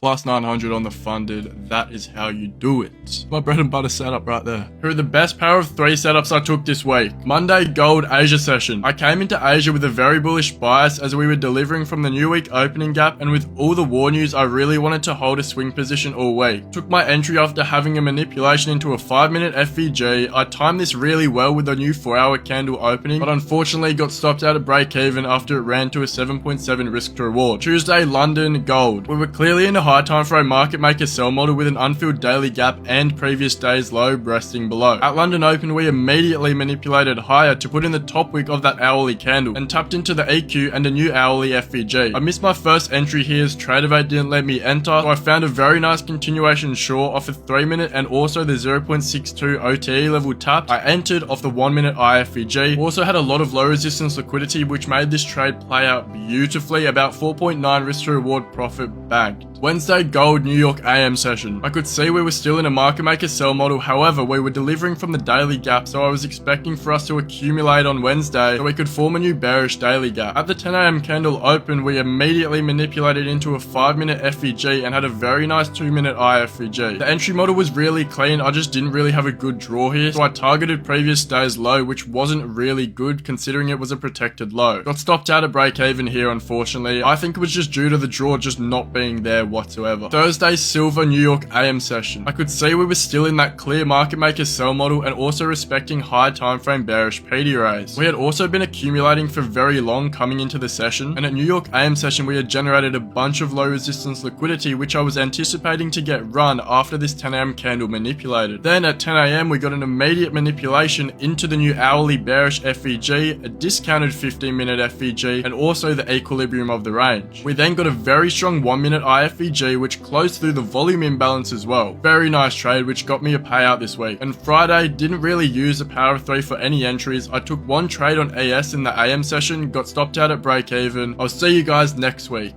plus 900 on the funded. That is how you do it. My bread and butter setup right there. Here are the best power of 3 setups I took this week. Monday gold Asia session. I came into Asia with a very bullish bias as we were delivering from the new week opening gap, and with all the war news I really wanted to hold a swing position all week. Took my entry after having a manipulation into a 5-minute FVG. I timed this really well with a new 4-hour candle opening, but unfortunately got stopped out at break even after it ran to a 7.7 risk to reward. Tuesday London gold. We were clearly in a high time frame market maker sell model with an unfilled daily gap and previous day's low resting below. At London Open, we immediately manipulated higher to put in the top wick of that hourly candle and tapped into the EQ and a new hourly FVG. I missed my first entry here as Tradeovate didn't let me enter, so I found a very nice continuation short off a 3-minute and also the 0.62 OTE level tap. I entered off the 1-minute IFVG. Also had a lot of low resistance liquidity, which made this trade play out beautifully. About 4.9 risk to reward profit bagged. Wednesday gold New York AM session. I could see we were still in a market maker sell model, however we were delivering from the daily gap, so I was expecting for us to accumulate on Wednesday so we could form a new bearish daily gap. At the 10 AM candle open, we immediately manipulated into a 5-minute FVG and had a very nice 2-minute IFVG. The entry model was really clean, I just didn't really have a good draw here, so I targeted previous day's low, which wasn't really good considering it was a protected low. Got stopped out at break even here, unfortunately. I think it was just due to the draw just not being there whatsoever. Thursday silver New York AM session. I could see we were still in that clear market maker sell model and also respecting high time frame bearish PD rays. We had also been accumulating for very long coming into the session, and at New York AM session we had generated a bunch of low resistance liquidity which I was anticipating to get run after this 10 AM candle manipulated. Then at 10 AM we got an immediate manipulation into the new hourly bearish FVG, a discounted 15-minute FVG, and also the equilibrium of the range. We then got a very strong 1-minute IFVG which closed through the volume imbalance as well. Very nice trade which got me a payout this week. And Friday, didn't really use the power of 3 for any entries. I took one trade on AS in the AM session, got stopped out at break even. I'll see you guys next week.